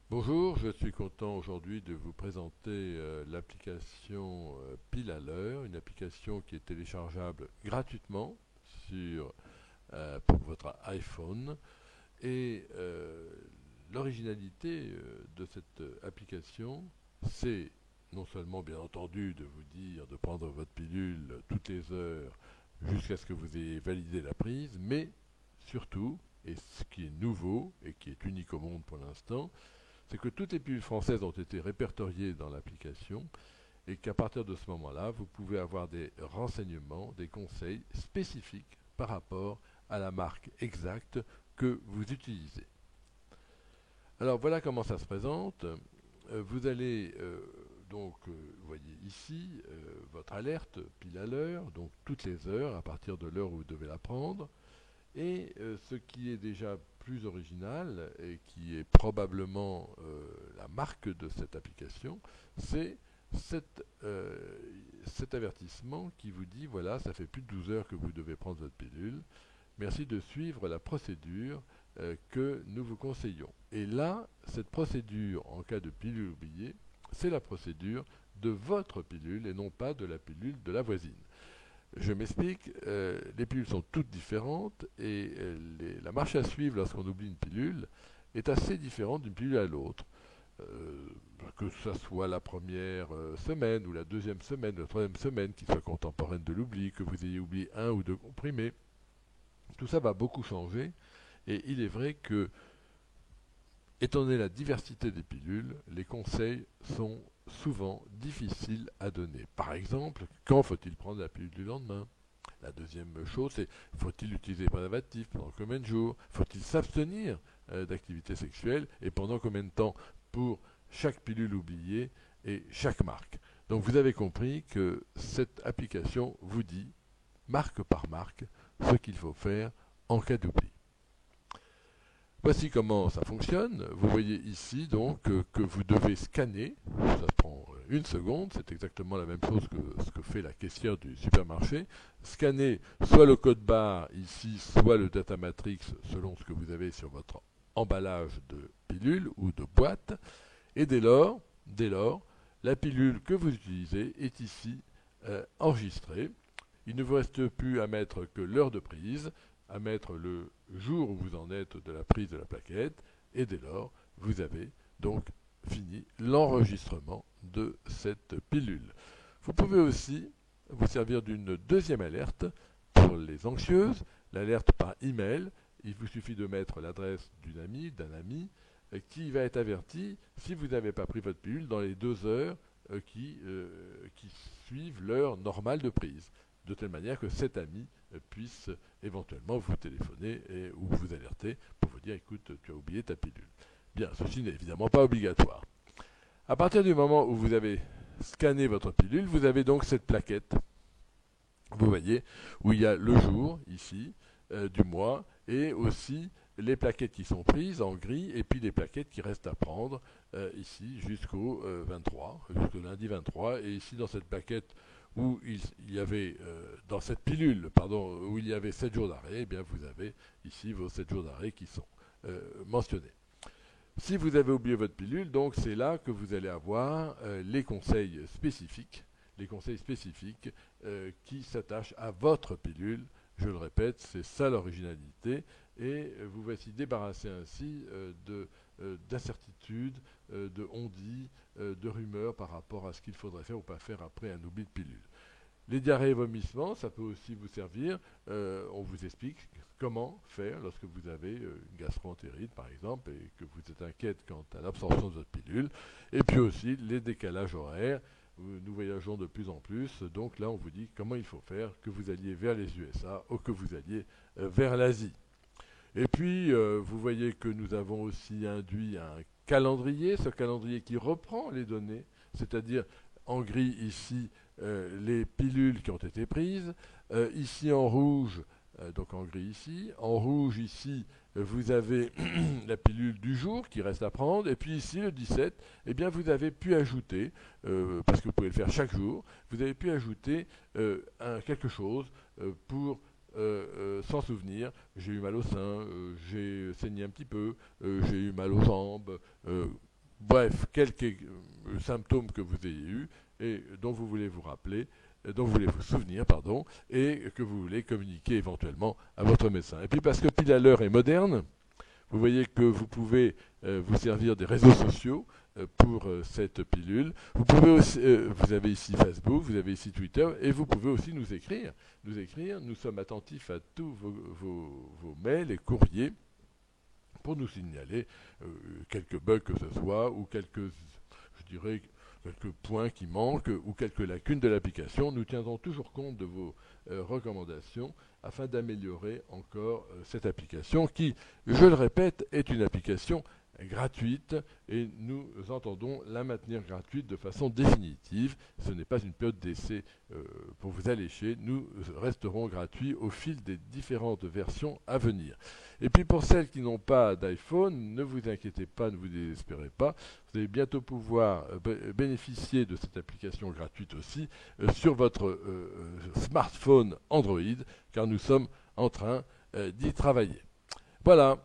Bonjour, je suis content aujourd'hui de vous présenter l'application Pile à l'heure, une application qui est téléchargeable gratuitement pour votre iPhone. Et l'originalité de cette application, c'est non seulement bien entendu de vous dire de prendre votre pilule toutes les heures jusqu'à ce que vous ayez validé la prise, mais surtout, et ce qui est nouveau et qui est unique au monde pour l'instant, c'est que toutes les pilules françaises ont été répertoriées dans l'application et qu'à partir de ce moment-là, vous pouvez avoir des renseignements, des conseils spécifiques par rapport à la marque exacte que vous utilisez. Alors voilà comment ça se présente. Vous allez vous voyez ici votre alerte pile à l'heure, donc toutes les heures à partir de l'heure où vous devez la prendre. Et ce qui est déjà plus original et qui est probablement la marque de cette application, c'est cet avertissement qui vous dit voilà, ça fait plus de 12 heures que vous devez prendre votre pilule. Merci de suivre la procédure que nous vous conseillons. Et là, cette procédure en cas de pilule oubliée, c'est la procédure de votre pilule et non pas de la pilule de la voisine. Je m'explique, les pilules sont toutes différentes et la marche à suivre lorsqu'on oublie une pilule est assez différente d'une pilule à l'autre. Euh, que ce soit la première semaine ou la deuxième semaine, la troisième semaine qui soit contemporaine de l'oubli, que vous ayez oublié un ou deux comprimés, tout ça va beaucoup changer et il est vrai que, étant donné la diversité des pilules, les conseils sont souvent difficiles à donner. Par exemple, quand faut-il prendre la pilule du lendemain? La deuxième chose, c'est faut-il utiliser des préservatifs pendant combien de jours? Faut-il s'abstenir d'activité sexuelle et pendant combien de temps pour chaque pilule oubliée et chaque marque? Donc vous avez compris que cette application vous dit, marque par marque, ce qu'il faut faire en cas d'oubli. Voici comment ça fonctionne. Vous voyez ici donc que vous devez scanner. Ça prend une seconde. C'est exactement la même chose que ce que fait la caissière du supermarché. Scanner soit le code barre ici, soit le data matrix selon ce que vous avez sur votre emballage de pilule ou de boîte. Et dès lors, la pilule que vous utilisez est ici enregistrée. Il ne vous reste plus à mettre que l'heure de prise, à mettre le jour où vous en êtes de la prise de la plaquette, et dès lors, vous avez donc fini l'enregistrement de cette pilule. Vous pouvez aussi vous servir d'une deuxième alerte pour les anxieuses, l'alerte par email. Il vous suffit de mettre l'adresse d'un ami, qui va être averti si vous n'avez pas pris votre pilule dans les 2 heures qui suivent l'heure normale de prise, de telle manière que cet ami puisse éventuellement vous téléphoner ou vous alerter pour vous dire écoute, tu as oublié ta pilule. Bien, ceci n'est évidemment pas obligatoire. À partir du moment où vous avez scanné votre pilule, vous avez donc cette plaquette, vous voyez, où il y a le jour, ici, du mois, et aussi les plaquettes qui sont prises en gris, et puis les plaquettes qui restent à prendre, ici, jusqu'au 23, jusqu'au lundi 23, et ici dans cette plaquette où il y avait, dans cette pilule, pardon, où il y avait 7 jours d'arrêt, eh bien vous avez ici vos 7 jours d'arrêt qui sont mentionnés. Si vous avez oublié votre pilule, donc c'est là que vous allez avoir les conseils spécifiques qui s'attachent à votre pilule. Je le répète, c'est ça l'originalité. Et vous voici débarrassé ainsi d'incertitudes, de on-dit, de rumeurs par rapport à ce qu'il faudrait faire ou pas faire après un oubli de pilule. Les diarrhées et vomissements, ça peut aussi vous servir. On vous explique comment faire lorsque vous avez une gastroentérite, par exemple, et que vous êtes inquiète quant à l'absorption de votre pilule. Et puis aussi les décalages horaires. Nous voyageons de plus en plus, donc là on vous dit comment il faut faire, que vous alliez vers les USA ou que vous alliez vers l'Asie. Et puis vous voyez que nous avons aussi induit un calendrier, ce calendrier qui reprend les données, c'est-à-dire en gris ici les pilules qui ont été prises, ici en rouge, donc en gris ici, en rouge ici vous avez la pilule du jour qui reste à prendre, et puis ici le 17, eh bien vous avez pu ajouter, parce que vous pouvez le faire chaque jour, vous avez pu ajouter quelque chose pour s'en souvenir. J'ai eu mal au sein, j'ai saigné un petit peu, j'ai eu mal aux jambes, bref, quelques symptômes que vous ayez eus et dont vous voulez vous rappeler, dont vous voulez vous souvenir, pardon, et que vous voulez communiquer éventuellement à votre médecin. Et puis parce que Pile à l'heure est moderne, vous voyez que vous pouvez vous servir des réseaux sociaux pour cette pilule. Vous pouvez aussi, vous avez ici Facebook, vous avez ici Twitter, et vous pouvez aussi nous écrire. Nous sommes attentifs à tous vos mails et courriers pour nous signaler quelques bugs que ce soit, ou quelques, je dirais, quelques points qui manquent, ou quelques lacunes de l'application. Nous tiendrons toujours compte de vos recommandations afin d'améliorer encore cette application qui, je le répète, est une application gratuite et nous entendons la maintenir gratuite de façon définitive. Ce n'est pas une période d'essai pour vous allécher, nous resterons gratuits au fil des différentes versions à venir. Et puis pour celles qui n'ont pas d'iPhone, ne vous inquiétez pas, ne vous désespérez pas, vous allez bientôt pouvoir bénéficier de cette application gratuite aussi sur votre smartphone Android, car nous sommes en train d'y travailler. Voilà,